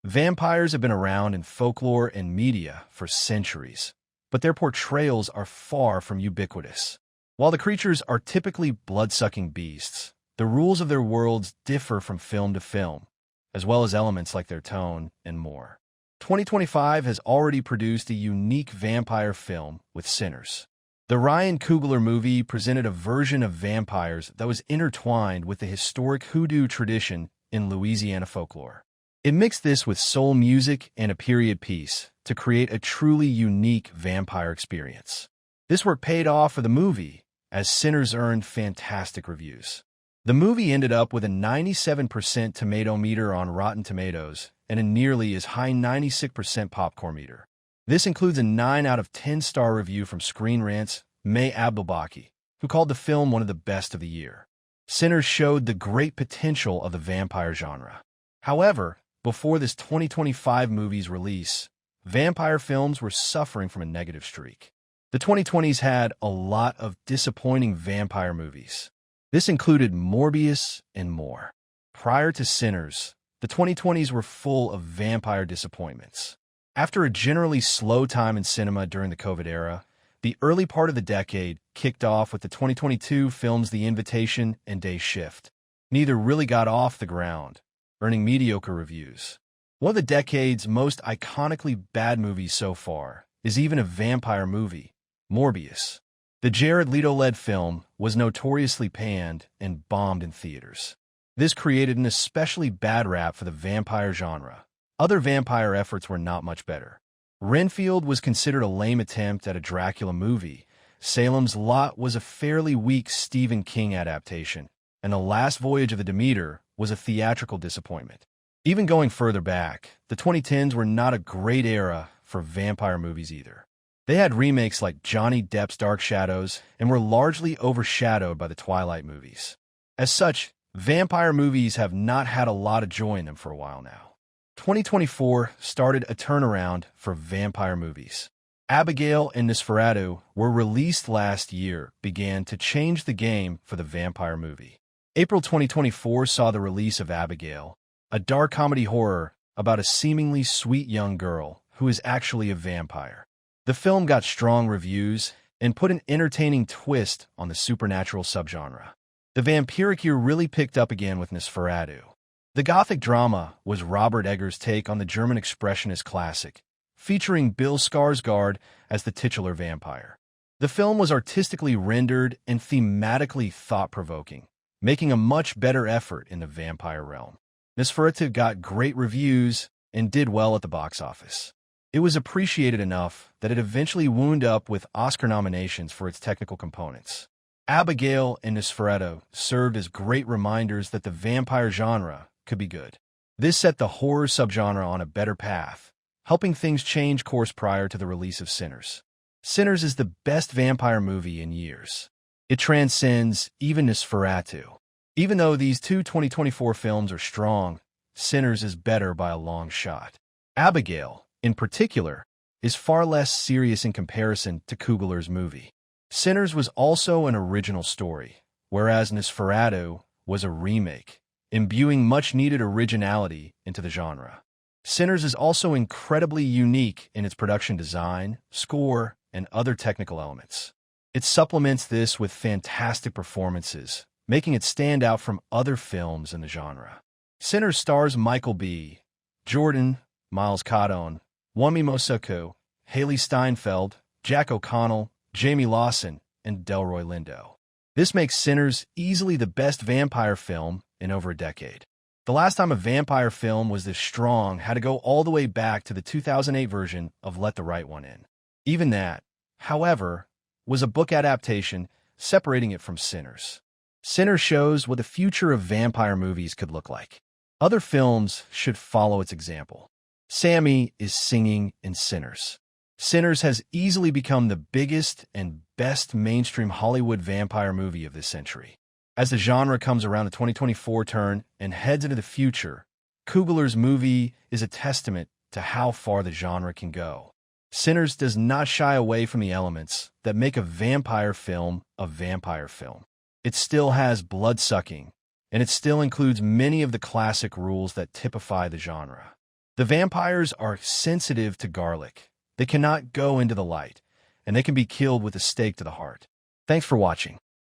Vampires have been around in folklore and media for centuries, but their portrayals are far from ubiquitous. While the creatures are typically blood-sucking beasts, the rules of their worlds differ from film to film, as well as elements like their tone and more. 2025 has already produced a unique vampire film with Sinners. The Ryan Coogler movie presented a version of vampires that was intertwined with the historic hoodoo tradition in Louisiana folklore. It mixed this with soul music and a period piece to create a truly unique vampire experience. This work paid off for the movie, as Sinners earned fantastic reviews. The movie ended up with a 97% tomato meter on Rotten Tomatoes and a nearly as high 96% popcorn meter. This includes a 9 out of 10 star review from Screen Rant's May Abdelbaki, who called the film one of the best of the year. Sinners showed the great potential of the vampire genre. However, before this 2025 movie's release, vampire films were suffering from a negative streak. The 2020s had a lot of disappointing vampire movies. This included Morbius and more. Prior to Sinners, the 2020s were full of vampire disappointments. After a generally slow time in cinema during the COVID era, the early part of the decade kicked off with the 2022 films The Invitation and Day Shift. Neither really got off the ground, earning mediocre reviews. One of the decade's most iconically bad movies so far is even a vampire movie, Morbius. The Jared Leto-led film was notoriously panned and bombed in theaters. This created an especially bad rap for the vampire genre. Other vampire efforts were not much better. Renfield was considered a lame attempt at a Dracula movie. Salem's Lot was a fairly weak Stephen King adaptation, and The Last Voyage of the Demeter was a theatrical disappointment. Even going further back, the 2010s were not a great era for vampire movies either. They had remakes like Johnny Depp's Dark Shadows and were largely overshadowed by the Twilight movies. As such, vampire movies have not had a lot of joy in them for a while now. 2024 started a turnaround for vampire movies. Abigail and Nosferatu were released last year, began to change the game for the vampire movie. April 2024 saw the release of Abigail, a dark comedy horror about a seemingly sweet young girl who is actually a vampire. The film got strong reviews and put an entertaining twist on the supernatural subgenre. The vampiric year really picked up again with Nosferatu. The gothic drama was Robert Eggers' take on the German expressionist classic, featuring Bill Skarsgård as the titular vampire. The film was artistically rendered and thematically thought-provoking, making a much better effort in the vampire realm. Nosferatu got great reviews and did well at the box office. It was appreciated enough that it eventually wound up with Oscar nominations for its technical components. Abigail and Nosferatu served as great reminders that the vampire genre could be good. This set the horror subgenre on a better path, helping things change course prior to the release of Sinners. Sinners is the best vampire movie in years. It transcends even Nosferatu. Even though these two 2024 films are strong, Sinners is better by a long shot. Abigail, in particular, is far less serious in comparison to Coogler's movie. Sinners was also an original story, whereas Nosferatu was a remake, imbuing much-needed originality into the genre. Sinners is also incredibly unique in its production design, score, and other technical elements. It supplements this with fantastic performances, making it stand out from other films in the genre. Sinners stars Michael B. Jordan, Miles Cotton, Wunmi Mosaku, Haley Steinfeld, Jack O'Connell, Jamie Lawson, and Delroy Lindo. This makes Sinners easily the best vampire film in over a decade. The last time a vampire film was this strong had to go all the way back to the 2008 version of Let the Right One In. Even that, however, was a book adaptation, separating it from Sinners. Sinners shows what the future of vampire movies could look like. Other films should follow its example. Sammy is singing in Sinners. Sinners has easily become the biggest and best mainstream Hollywood vampire movie of this century. As the genre comes around the 2024 turn and heads into the future, Coogler's movie is a testament to how far the genre can go. Sinners does not shy away from the elements that make a vampire film a vampire film. It still has blood-sucking, and it still includes many of the classic rules that typify the genre. The vampires are sensitive to garlic. They cannot go into the light, and they can be killed with a stake to the heart. Thanks for watching.